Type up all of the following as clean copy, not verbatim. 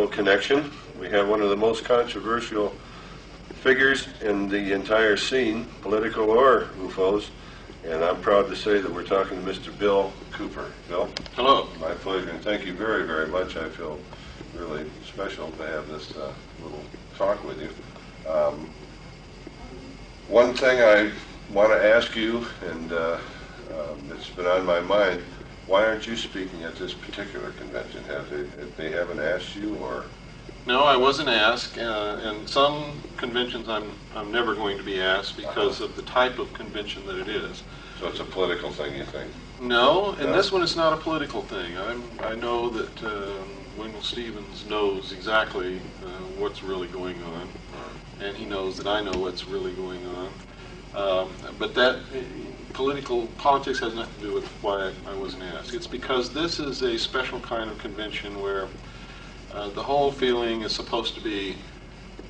UFO connection. We have one of the most controversial figures in the entire scene, political or UFOs, and I'm proud to say that we're talking to Mr. Bill Cooper. Bill? Hello. My pleasure, and thank you very, very much. I feel really special to have this little talk with you. One thing I want to ask you, and it's been on my mind, why aren't you speaking at this particular convention? Have they haven't asked you, or? No, I wasn't asked, and some conventions I'm never going to be asked because of the type of convention that it is. So it's a political thing, you think? No, and this one is not a political thing. I know that Wendell Stevens knows exactly what's really going on, and he knows that I know what's really going on. But that politics has nothing to do with why I wasn't asked. It's because this is a special kind of convention where the whole feeling is supposed to be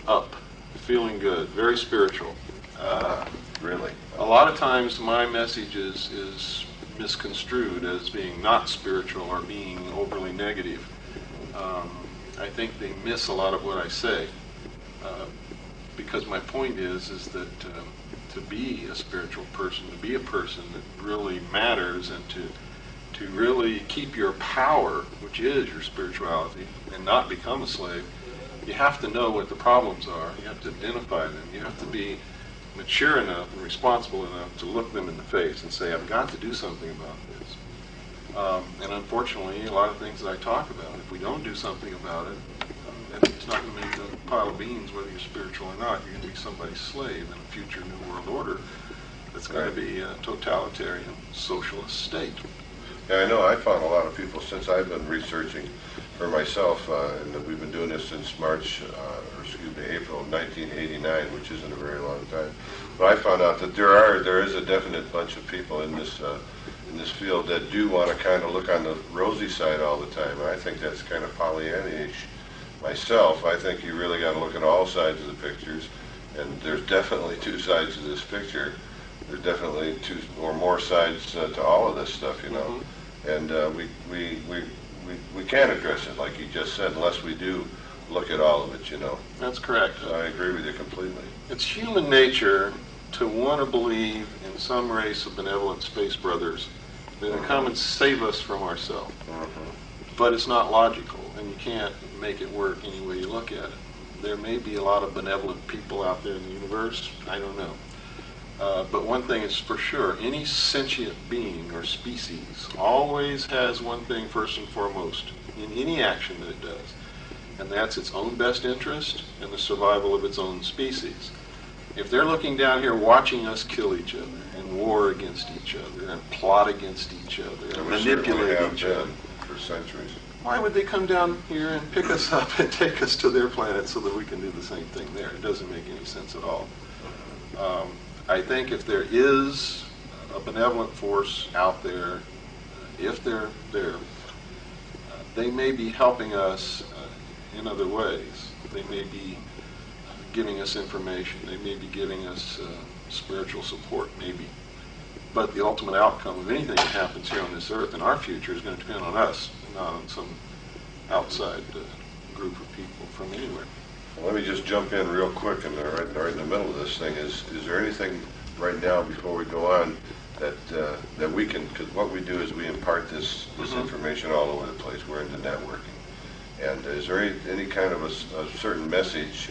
up, feeling good, very spiritual. Really? A lot of times my message is misconstrued as being not spiritual or being overly negative. I think they miss a lot of what I say because my point is that to be a spiritual person, to be a person that really matters, and to really keep your power, which is your spirituality, and not become a slave, you have to know what the problems are. You have to identify them. You have to be mature enough and responsible enough to look them in the face and say, I've got to do something about this. And unfortunately, a lot of things that I talk about, if we don't do something about it, it's not going to make a pile of beans whether you're spiritual or not. You're going to be somebody's slave in a future New World Order that's going to be a totalitarian socialist state. Yeah, I know. I found a lot of people since I've been researching for myself, and we've been doing this since April of 1989, which isn't a very long time. But I found out that there is a definite bunch of people in this field that do want to kind of look on the rosy side all the time, and I think that's kind of Pollyanna-ish myself. I think you really got to look at all sides of the pictures, and there's definitely two sides to this picture. There's definitely two or more sides to all of this stuff, you know. And we can't address it, like you just said, unless we do look at all of it, you know. That's correct. So I agree with you completely. It's human nature to want to believe in some race of benevolent space brothers that will come and save us from ourselves. But it's not logical, and you can't make it work any way you look at it. There may be a lot of benevolent people out there in the universe, I don't know. But one thing is for sure, any sentient being or species always has one thing first and foremost in any action that it does, and that's its own best interest and the survival of its own species. If they're looking down here watching us kill each other and war against each other and plot against each other and manipulate each other for centuries, why would they come down here and pick us up and take us to their planet so that we can do the same thing there? It doesn't make any sense at all. I think if there is a benevolent force out there, if they're there, they may be helping us in other ways. They may be giving us information. They may be giving us spiritual support, maybe. But the ultimate outcome of anything that happens here on this earth in our future is going to depend on us, not on some outside group of people from anywhere. Well, let me just jump in real quick, and right in the middle of this thing is there anything right now before we go on that we can, because what we do is we impart this information all over the place. We're into networking. And is there any kind of a certain message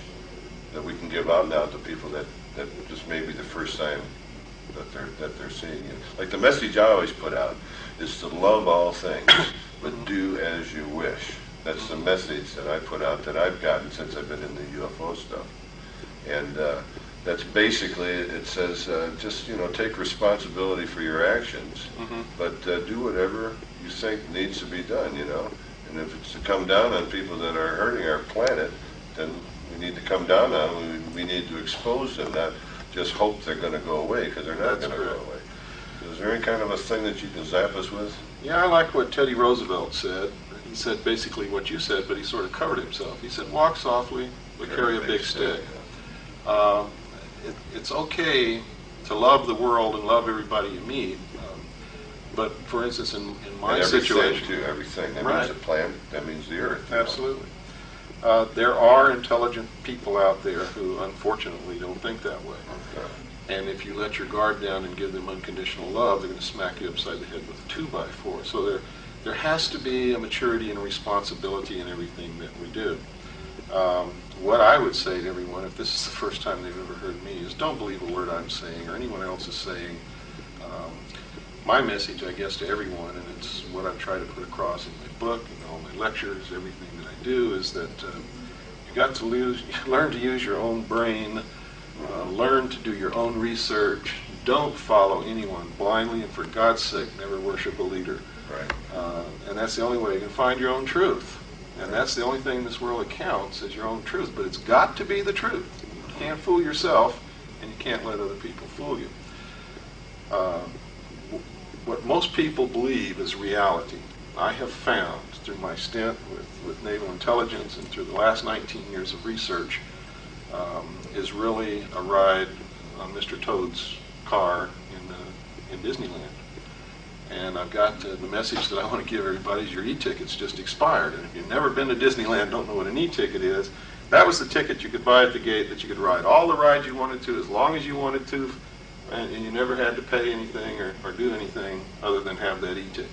that we can give out now to people that just may be the first time that they're seeing you? Like the message I always put out is to love all things, but do as you wish. That's the message that I put out that I've gotten since I've been in the UFO stuff. And that's basically, it says, just, you know, take responsibility for your actions, but do whatever you think needs to be done, you know. And if it's to come down on people that are hurting our planet, then we need to come down on them. We need to expose them, not just hope they're going to go away, because they're not going to go away. So is there any kind of a thing that you can zap us with? Yeah, I like what Teddy Roosevelt said. He said basically what you said, but he sort of covered himself. He said, walk softly, but carry a big stick. It's okay to love the world and love everybody you meet, but for instance, in my situation... Everything. That right. means the plant, that means the earth. Absolutely. There are intelligent people out there who unfortunately don't think that way. And if you let your guard down and give them unconditional love, they're going to smack you upside the head with a 2x4. So there has to be a maturity and a responsibility in everything that we do. What I would say to everyone, if this is the first time they've ever heard me, is don't believe a word I'm saying or anyone else is saying. My message, I guess, to everyone, and it's what I've tried to put across in my book and all my lectures, everything that I do, is that you've got to learn to use your own brain, learn to do your own research. Don't follow anyone blindly, and for God's sake, never worship a leader. Right. And that's the only way you can find your own truth. And that's the only thing in this world that counts, is your own truth. But it's got to be the truth. You can't fool yourself, and you can't let other people fool you. What most people believe is reality. I have found through my stint with naval intelligence and through the last 19 years of research is really a ride on Mr. Toad's car in Disneyland. And I've got the message that I want to give everybody is your e-ticket's just expired. And if you've never been to Disneyland, don't know what an e-ticket is, that was the ticket you could buy at the gate that you could ride all the rides you wanted to as long as you wanted to, and you never had to pay anything or do anything other than have that e-ticket.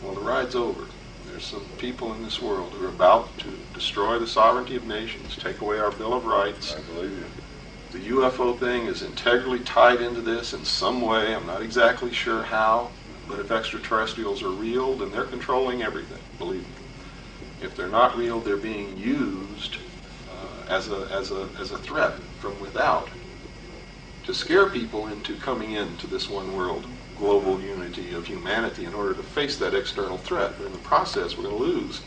Well, the ride's over. There's some people in this world who are about to destroy the sovereignty of nations, take away our Bill of Rights. I believe you. The UFO thing is integrally tied into this in some way. I'm not exactly sure how, but if extraterrestrials are real, then they're controlling everything, believe me. If they're not real, they're being used as a threat from without to scare people into coming into this one world global unity of humanity in order to face that external threat. But in the process, we're going to lose.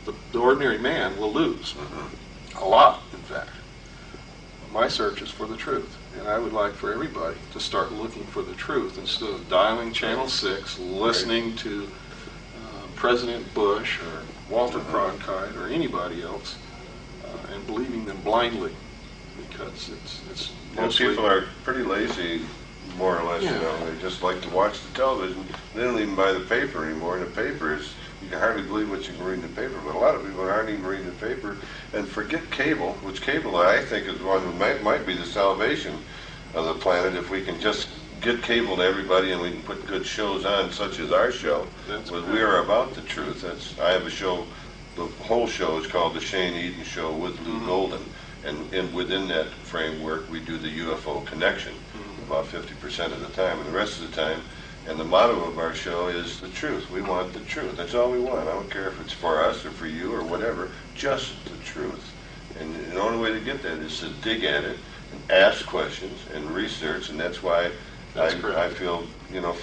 The ordinary man will lose. A lot, in fact. My search is for the truth. And I would like for everybody to start looking for the truth instead of dialing Channel 6, listening to President Bush or Walter Cronkite or anybody else and believing them blindly, because it's Most mostly... people are pretty lazy, more or less, you know. They just like to watch the television. They don't even buy the paper anymore. And the paper is, you can hardly believe what you can read in the paper. But a lot of people aren't even reading the paper. And forget cable, which cable I think is one that might be the salvation of the planet if we can just get cable to everybody and we can put good shows on, such as our show. But we are about the truth. I have a show, the whole show is called The Shane Eden Show with Lou Golden. And within that framework, we do the UFO connection about 50% of the time. And the rest of the time, and the motto of our show is the truth. We want the truth. That's all we want. I don't care if it's for us or for you or whatever, just the truth. And the only way to get that is to dig at it and ask questions and research. And that's why I feel,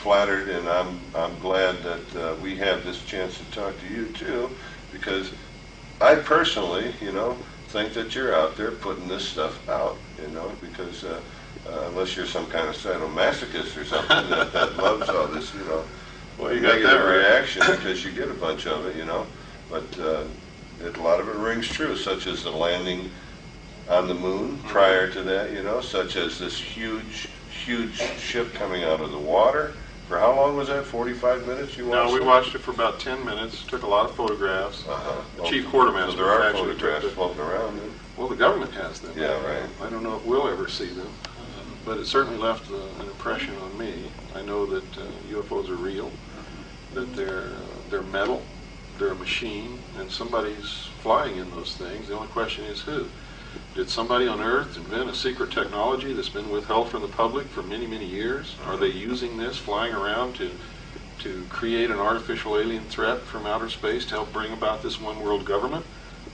flattered, and I'm glad that we have this chance to talk to you too, because I personally, think that you're out there putting this stuff out, because unless you're some kind of sadomasochist or something that loves all this, Well, you got negative that right. reaction because you get a bunch of it, but a lot of it rings true, such as the landing on the moon prior to that, such as this huge ship coming out of the water. For how long was that? 45 minutes you watched? No, we watched it for about 10 minutes, took a lot of photographs. The chief quartermaster So there are actually photographs took floating around then? Well, the government has them. Yeah, right. I don't know if we'll ever see them, but it certainly left an impression on me. I know that UFOs are real, that they're metal, they're a machine, and somebody's flying in those things. The only question is who. Did somebody on Earth invent a secret technology that's been withheld from the public for many, many years? Are they using this, flying around to create an artificial alien threat from outer space to help bring about this one world government?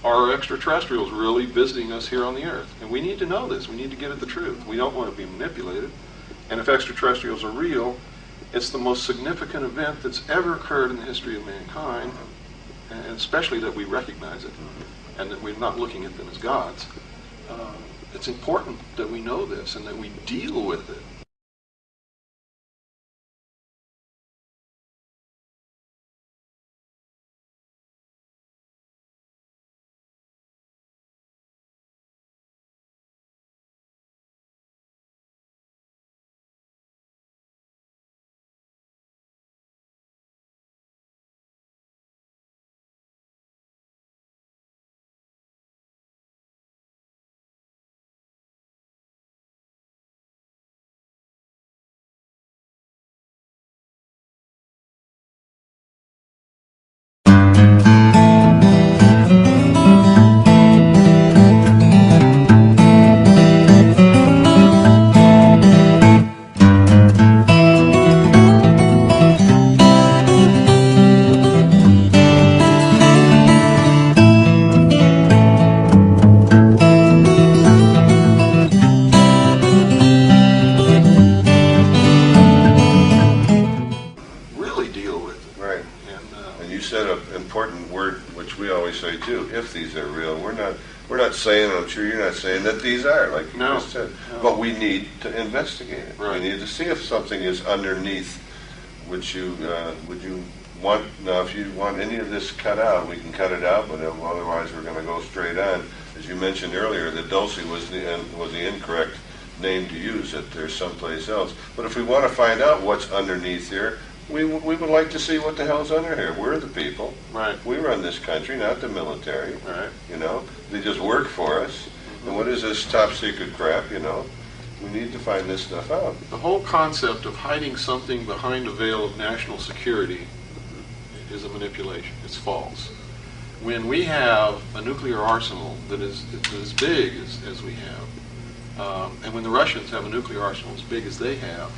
Are extraterrestrials really visiting us here on the Earth? And we need to know this. We need to get at the truth. We don't want to be manipulated. And if extraterrestrials are real, it's the most significant event that's ever occurred in the history of mankind, and especially that we recognize it, and that we're not looking at them as gods. It's important that we know this and that we deal with it. say too, if these are real. We're not saying, I'm sure you're not saying that these are, like you No. just said. No. But we need to investigate it. Right. We need to see if something is underneath. Would you want, now if you want any of this cut out, we can cut it out, but otherwise we're going to go straight on. As you mentioned earlier, that Dulce was the incorrect name to use, that there's someplace else. But if we want to find out what's underneath here, we would like to see what the hell's under here. We're the people. Right. We run this country, not the military. Right. You know, they just work for us. And what is this top secret crap, you know? We need to find this stuff out. The whole concept of hiding something behind a veil of national security is a manipulation. It's false. When we have a nuclear arsenal that is as big as we have, and when the Russians have a nuclear arsenal as big as they have,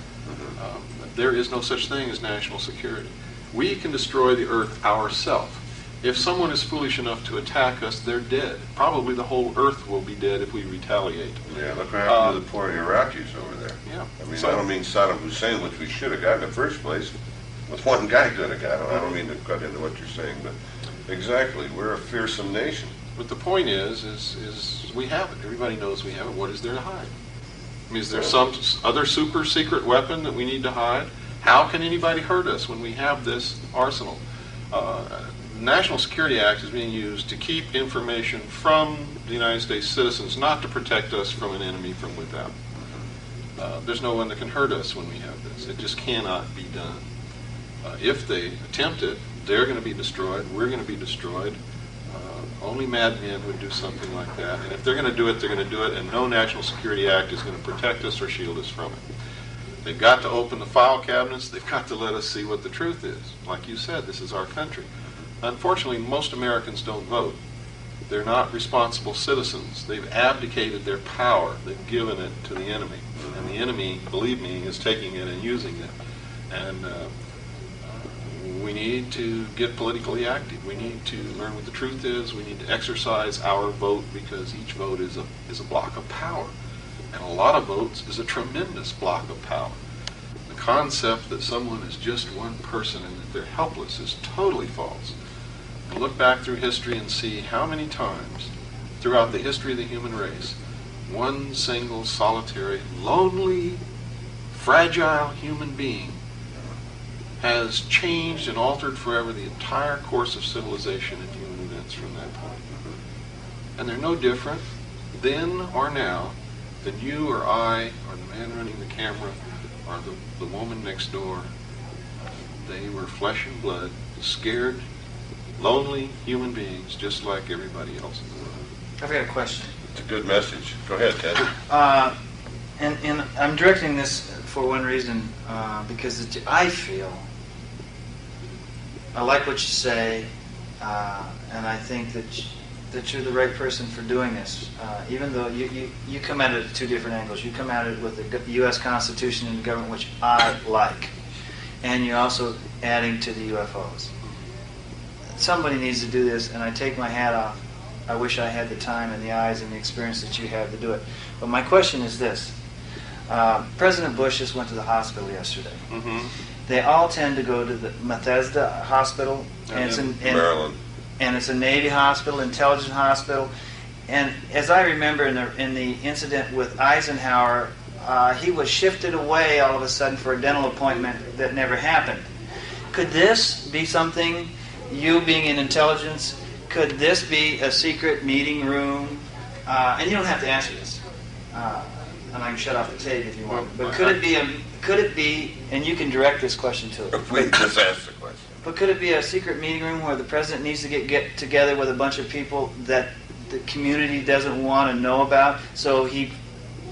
there is no such thing as national security. We can destroy the earth ourselves. If someone is foolish enough to attack us, they're dead. Probably the whole earth will be dead if we retaliate. Yeah, look what happened to the poor Iraqis over there. Yeah. I mean, So- I don't mean Saddam Hussein, which we should have got in the first place. With one guy could have got him. I don't mean to cut into what you're saying, but exactly, we're a fearsome nation. But the point is we have it. Everybody knows we have it. What is there to hide? I mean, is there some other super secret weapon that we need to hide? How can anybody hurt us when we have this arsenal? The National Security Act is being used to keep information from the United States citizens, not to protect us from an enemy from without. There's no one that can hurt us when we have this. It just cannot be done. If they attempt it, they're going to be destroyed. We're going to be destroyed. Only madmen would do something like that. And if they're going to do it, they're going to do it, and no National Security Act is going to protect us or shield us from it. They've got to open the file cabinets. They've got to let us see what the truth is. Like you said, this is our country. Unfortunately, most Americans don't vote. They're not responsible citizens. They've abdicated their power. They've given it to the enemy. And the enemy, believe me, is taking it and using it. And we need to get politically active. We need to learn what the truth is. We need to exercise our vote, because each vote is a block of power. And a lot of votes is a tremendous block of power. The concept that someone is just one person and that they're helpless is totally false. And look back through history and see how many times throughout the history of the human race one single, solitary, lonely, fragile human being has changed and altered forever the entire course of civilization and human events from that point. And they're no different then or now than you or I or the man running the camera or the woman next door. They were flesh and blood, scared, lonely human beings just like everybody else in the world. I've got a question. It's a good message. Go ahead, Ted. And I'm directing this for one reason, because I feel, I like what you say, and I think that you're the right person for doing this. Even though you come at it at two different angles. You come at it with the U.S. Constitution and the government, which I like, and you're also adding to the UFOs. Somebody needs to do this, and I take my hat off. I wish I had the time and the eyes and the experience that you have to do it. But my question is this. President Bush just went to the hospital yesterday. Mm-hmm. They all tend to go to the Bethesda Hospital, and it's Maryland. And it's a Navy hospital, intelligence hospital. And as I remember in the incident with Eisenhower, he was shifted away all of a sudden for a dental appointment that never happened. Could this be something, you being in intelligence, could this be a secret meeting room? And you don't have to answer this. And I can shut off the tape if you want. But could it be, and you can direct this question to it. Please just ask the question. But could it be a secret meeting room where the president needs to get together with a bunch of people that the community doesn't want to know about? So he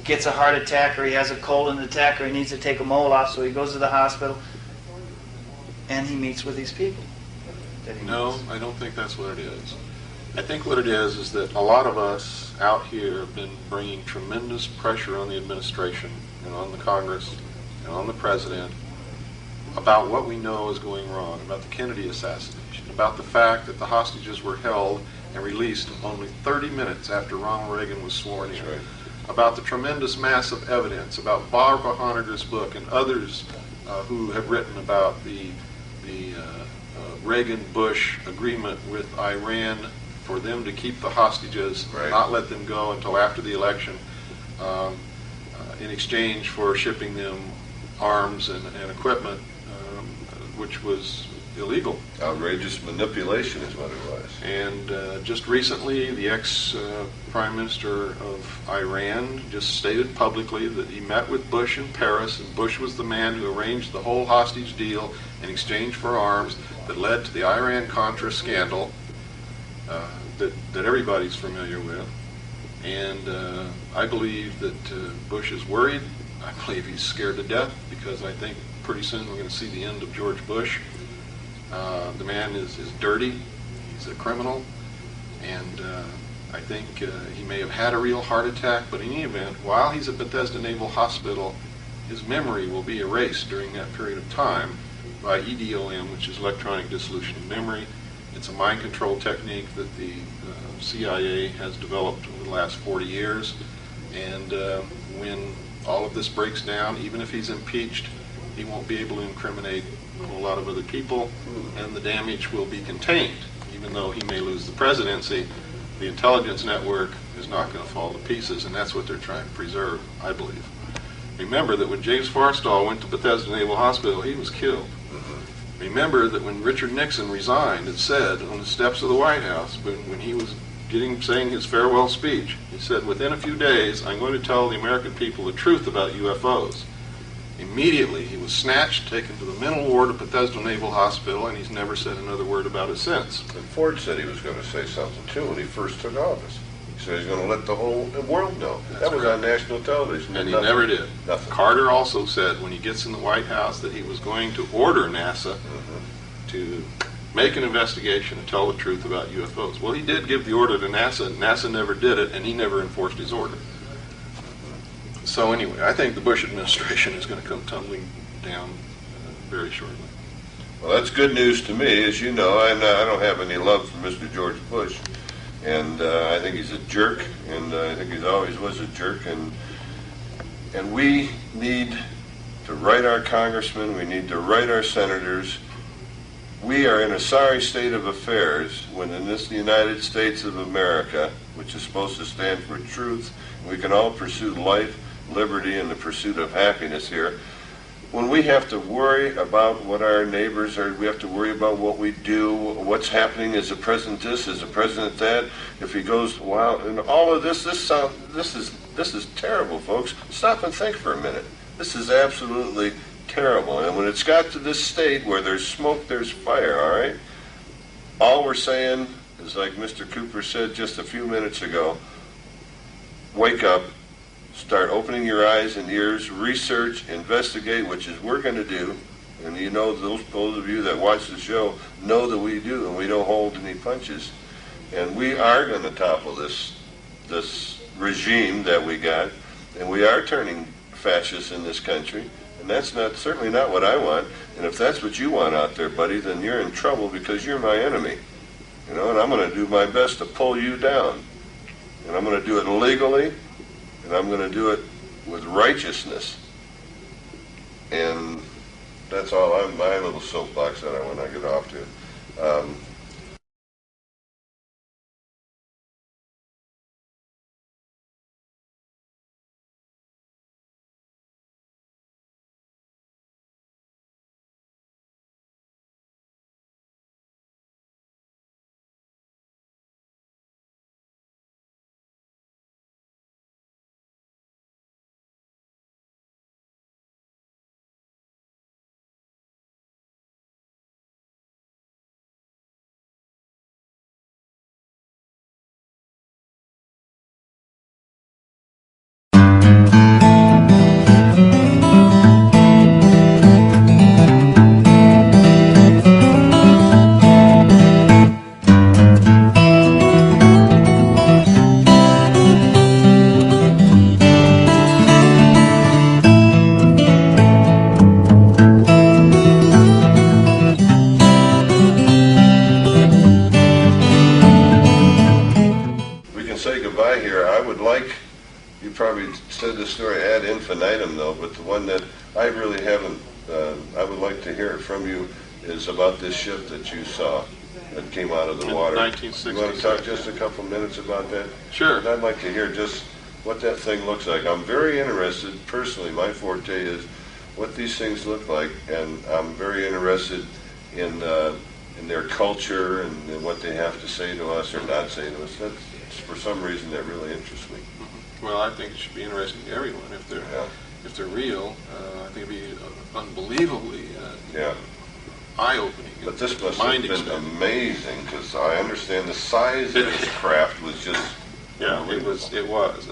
gets a heart attack, or he has a colon attack, or he needs to take a mole off, so he goes to the hospital and he meets with these people. No, I don't think that's what it is. I think what it is that a lot of us out here have been bringing tremendous pressure on the administration and on the Congress and on the president about what we know is going wrong, about the Kennedy assassination, about the fact that the hostages were held and released only 30 minutes after Ronald Reagan was sworn in, Right. about the tremendous mass of evidence, about Barbara Honegger's book and others who have written about the Reagan-Bush agreement with Iran for them to keep the hostages, Right. not let them go until after the election, in exchange for shipping them arms and equipment, which was illegal. Outrageous manipulation is what it was. And just recently, the ex-Prime Minister of Iran just stated publicly that he met with Bush in Paris, and Bush was the man who arranged the whole hostage deal in exchange for arms that led to the Iran-Contra scandal that everybody's familiar with. And I believe that Bush is worried. I believe he's scared to death, because I think pretty soon we're going to see the end of George Bush. The man is dirty. He's a criminal. And I think he may have had a real heart attack, but in any event, while he's at Bethesda Naval Hospital, his memory will be erased during that period of time by EDOM, which is electronic dissolution of memory. It's a mind control technique that the CIA has developed over the last 40 years. And when all of this breaks down, even if he's impeached, he won't be able to incriminate a whole lot of other people, and the damage will be contained. Even though he may lose the presidency, the intelligence network is not going to fall to pieces, and that's what they're trying to preserve, I believe. Remember that when James Forrestal went to Bethesda Naval Hospital, he was killed. Remember that when Richard Nixon resigned, it said on the steps of the White House, when he was saying his farewell speech, he said, "Within a few days, I'm going to tell the American people the truth about UFOs." Immediately, he was snatched, taken to the mental ward of Bethesda Naval Hospital, and he's never said another word about it since. And Ford said he was going to say something too when he first took office. He said he's going to let the whole world know. That was on national television. And he never did. Nothing. Carter also said when he gets in the White House that he was going to order NASA to make an investigation and tell the truth about UFOs. Well, he did give the order to NASA. NASA never did it, and he never enforced his order. So anyway, I think the Bush administration is going to come tumbling down very shortly. Well, that's good news to me. As you know, I don't have any love for Mr. George Bush. And I think he's a jerk, and I think he always was a jerk. And we need to write our congressmen, we need to write our senators. We are in a sorry state of affairs when in this United States of America, which is supposed to stand for truth, we can all pursue life, liberty, and the pursuit of happiness here. When we have to worry about what our neighbors are, we have to worry about what we do, what's happening, is the president this, is the president that, if he goes, wow, and all of this is terrible, folks. Stop and think for a minute. This is absolutely terrible. And when it's got to this state where there's smoke, there's fire, all right? All we're saying is, like Mr. Cooper said just a few minutes ago, wake up. Start opening your eyes and ears, research, investigate, which is we're going to do. And you know, those of you that watch the show know that we do, and we don't hold any punches. And we are going to topple this regime that we got, and we are turning fascist in this country. And that's certainly not what I want. And if that's what you want out there, buddy, then you're in trouble, because you're my enemy. You know, and I'm going to do my best to pull you down. And I'm going to do it legally. And I'm going to do it with righteousness. And that's all my little soapbox that I want to get off to. Probably said this story ad infinitum, though, but the one that I really haven't, I would like to hear it from you, is about this ship that you saw. that came out of the In water. 1966. You want to talk just a couple minutes about that? Sure. And I'd like to hear just what that thing looks like. I'm very interested, personally, my forte is what these things look like, and I'm very interested in their culture and what they have to say to us or not say to us. That's, for some reason, that really interests me. Well, I think it should be interesting to everyone if they're real. I think it'd be unbelievably Yeah. eye-opening. But this must mind have been expanding. amazing, because I understand the size of this craft was just Yeah, it unbelievable. was.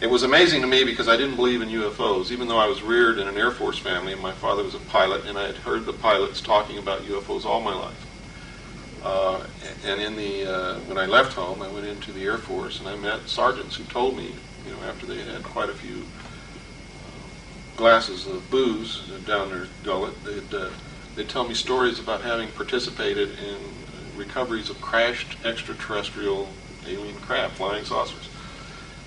It was amazing to me because I didn't believe in UFOs, even though I was reared in an Air Force family and my father was a pilot, and I had heard the pilots talking about UFOs all my life. And when I left home, I went into the Air Force and I met sergeants who told me, after they had quite a few glasses of booze down their gullet, they'd tell me stories about having participated in recoveries of crashed extraterrestrial alien craft, flying saucers.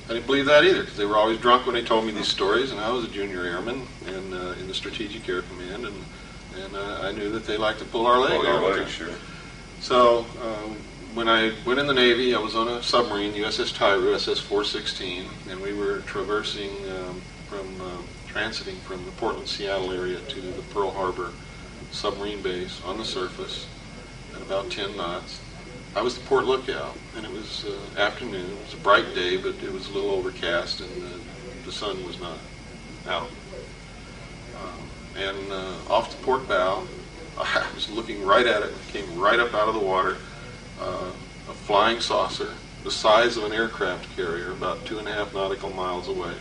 I didn't believe that either, because they were always drunk when they told me these stories, and I was a junior airman in the Strategic Air Command, and I knew that they liked to pull our leg all the time. Sure. So when I went in the Navy, I was on a submarine, USS Tyru, SS-416, and we were transiting from the Portland-Seattle area to the Pearl Harbor submarine base on the surface at about 10 knots. I was the port lookout, and it was afternoon. It was a bright day, but it was a little overcast, and the sun was not out. And off the port bow, I was looking right at it. It came right up out of the water. A flying saucer, the size of an aircraft carrier, about 2.5 nautical miles away,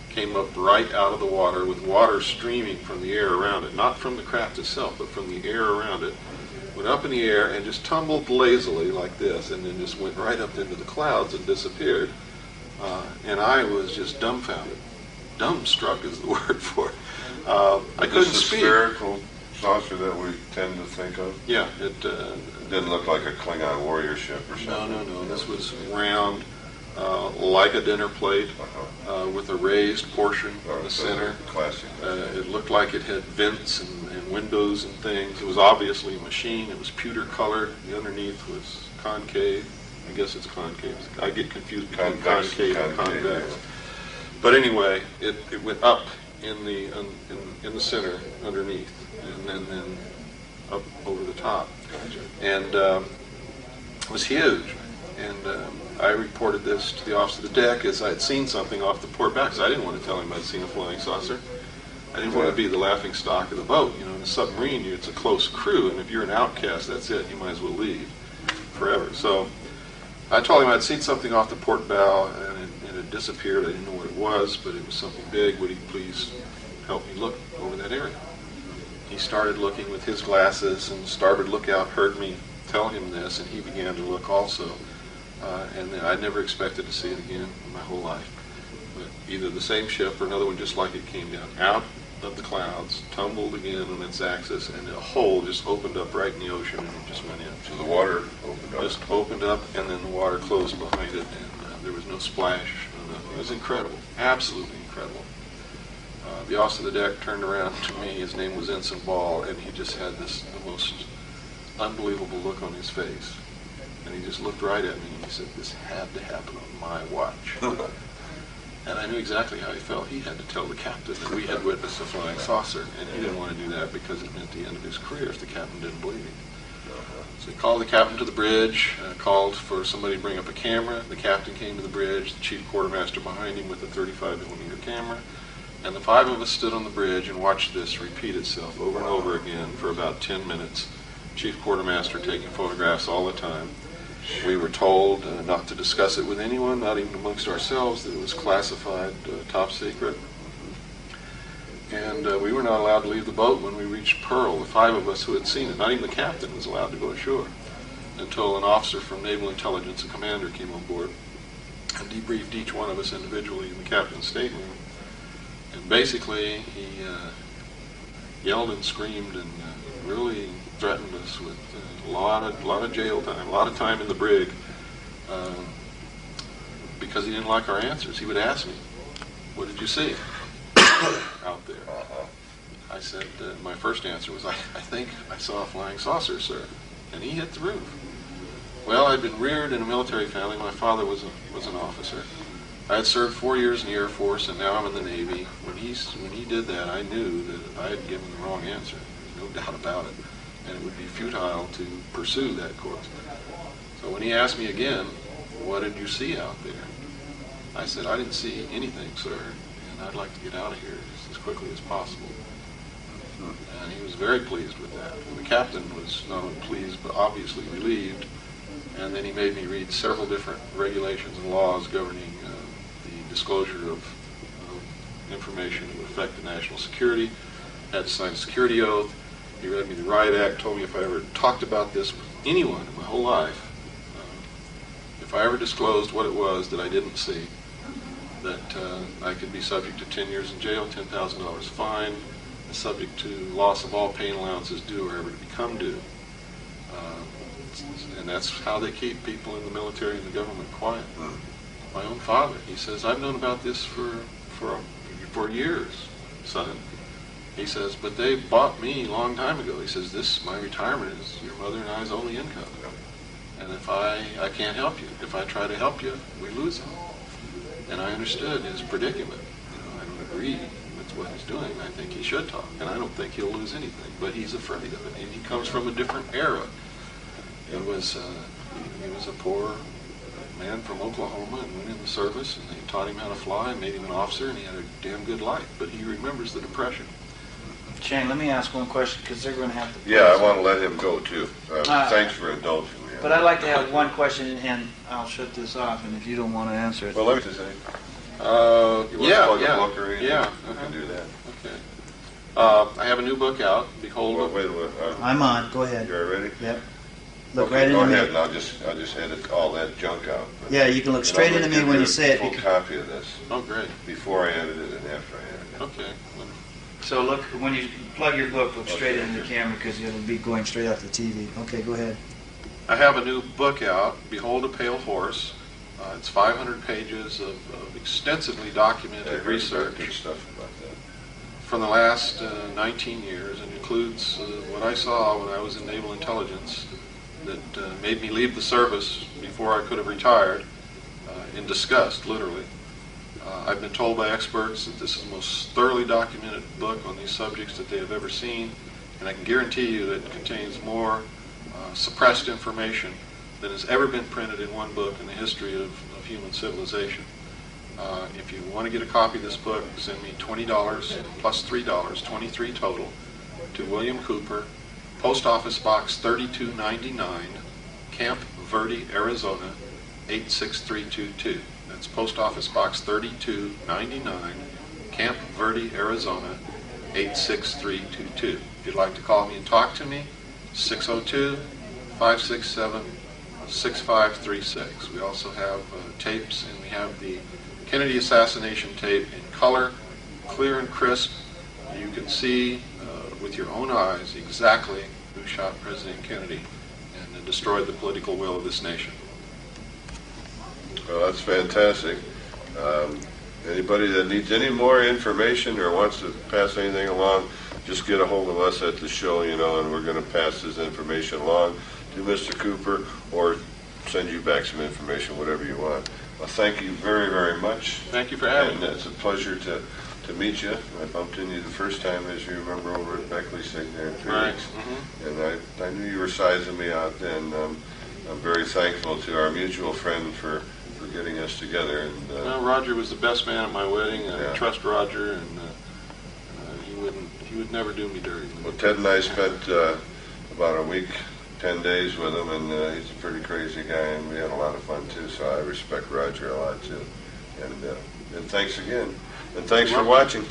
came up right out of the water with water streaming from the air around it, not from the craft itself, but from the air around it. Went up in the air and just tumbled lazily like this, and then just went right up into the clouds and disappeared. And I was just dumbfounded. Dumbstruck is the word for it. I couldn't This speak. spherical saucer that we tend to think of Yeah, it didn't look like a Klingon warrior ship or something. no. This was round, like a dinner plate, with a raised portion in the center. Classic. It looked like it had vents and windows and things. It was obviously a machine. It was pewter colored. The underneath was concave. I guess it's concave. I get confused between Convex, concave and concave, convex. yeah. But anyway, it went up in the center underneath, and then up over the top, and it was huge. And I reported this to the officer of the deck as I had seen something off the port bow, because I didn't want to tell him I'd seen a flying saucer. I didn't want to be the laughing stock of the boat. In a submarine, it's a close crew, and if you're an outcast, that's it. You might as well leave forever. So I told him I'd seen something off the port bow, and it had disappeared. I didn't know what it was, but it was something big. Would he please help me look over that area? He started looking with his glasses, and starboard lookout heard me tell him this, and he began to look also. And I never expected to see it again in my whole life. But either the same ship or another one just like it came down out of the clouds, tumbled again on its axis, and a hole just opened up right in the ocean, and it just went in. So the water opened up. Just opened up, and then the water closed behind it, and there was no splash, no nothing. It was incredible, absolutely incredible. The officer of the deck turned around to me. His name was Ensign Ball, and he just had the most unbelievable look on his face. And he just looked right at me, and he said, "This had to happen on my watch." And I knew exactly how he felt. He had to tell the captain that we had witnessed a flying saucer, and he didn't want to do that because it meant the end of his career if the captain didn't believe him. So he called the captain to the bridge, called for somebody to bring up a camera. The captain came to the bridge, the chief quartermaster behind him with a 35mm camera, and the five of us stood on the bridge and watched this repeat itself over and over again for about 10 minutes. Chief quartermaster taking photographs all the time. We were told not to discuss it with anyone, not even amongst ourselves, that it was classified, top secret. And we were not allowed to leave the boat when we reached Pearl, the five of us who had seen it. Not even the captain was allowed to go ashore until an officer from Naval Intelligence, a commander, came on board and debriefed each one of us individually in the captain's stateroom. And basically, he yelled and screamed and really threatened us with a lot of jail time, a lot of time in the brig, because he didn't like our answers. He would ask me, "What did you see out there?" I said, my first answer was, I think I saw a flying saucer, sir. And he hit the roof. Well, I'd been reared in a military family. My father was an officer. I had served 4 years in the Air Force, and now I'm in the Navy. When he did that, I knew that I had given the wrong answer. There's no doubt about it. And it would be futile to pursue that course. So when he asked me again, what did you see out there? I said, I didn't see anything, sir, and I'd like to get out of here as quickly as possible. And he was very pleased with that. And the captain was not only pleased, but obviously relieved. And then he made me read several different regulations and laws governing the disclosure of information that would affect the national security. Had to sign a security oath. He read me the Riot Act, told me if I ever talked about this with anyone in my whole life, if I ever disclosed what it was that I didn't see, that I could be subject to 10 years in jail, $10,000 fine, and subject to loss of all pay and allowances due or ever to become due. And that's how they keep people in the military and the government quiet. My own father, he says, I've known about this for years, son. He says, but they bought me a long time ago. He says, my retirement is your mother and I's only income. And if I can't help you. If I try to help you, we lose it. And I understood his predicament. I don't agree with what he's doing. I think he should talk. And I don't think he'll lose anything. But he's afraid of it. And he comes from a different era. He was a poor man from Oklahoma and went in the service, and they taught him how to fly and made him an officer, and he had a damn good life. But he remembers the Depression. Shane, let me ask one question, because they're going to have to... Yeah, I want to let him go, too. Thanks for indulging me. But I'd like to have one question, and I'll shut this off, and if you don't want to answer it... Well, let me just say... you want to plug a book or anything? Yeah. I can do that. Okay. I have a new book out, Behold... Well, wait a minute. I'm on. Go ahead. You ready? Yep. Look Okay, right into go me. ahead, and I'll just edit all that junk out. But, Yeah, you can look straight into me when you say it. Full copy of this. Oh, great. Before I edit it and after I edit it. Okay. So look, when you plug your book, look straight into the camera, because it'll be going straight off the TV. Okay, go ahead. I have a new book out, Behold a Pale Horse. It's 500 pages of extensively documented research Good stuff about that. from the last 19 years, and includes what I saw when I was in Naval Intelligence that made me leave the service before I could have retired in disgust, literally. I've been told by experts that this is the most thoroughly documented book on these subjects that they have ever seen, and I can guarantee you that it contains more suppressed information than has ever been printed in one book in the history of human civilization. If you want to get a copy of this book, send me $20 plus $3, $23 total, to William Cooper, Post Office Box 3299, Camp Verde, Arizona 86322. That's Post Office Box 3299, Camp Verde, Arizona 86322. If you'd like to call me and talk to me, 602-567-6536. We also have tapes, and we have the Kennedy assassination tape in color, clear and crisp. You can see with your own eyes exactly who shot President Kennedy and destroyed the political will of this nation. Well, that's fantastic. Anybody that needs any more information or wants to pass anything along, just get a hold of us at the show, and we're going to pass this information along to Mr. Cooper or send you back some information, whatever you want. Well, thank you very, very much. Thank you for having me. And it's a pleasure to meet you. I bumped into you the first time, as you remember, over at Beckley's thing there in Phoenix. Mm-hmm. And I knew you were sizing me out then. I'm very thankful to our mutual friend for getting us together. And Roger was the best man at my wedding. Yeah. I trust Roger, and he would never do me dirty. Well, Ted and I spent about a week, 10 days with him, and he's a pretty crazy guy, and we had a lot of fun too. So I respect Roger a lot too. And thanks again. And thanks for watching.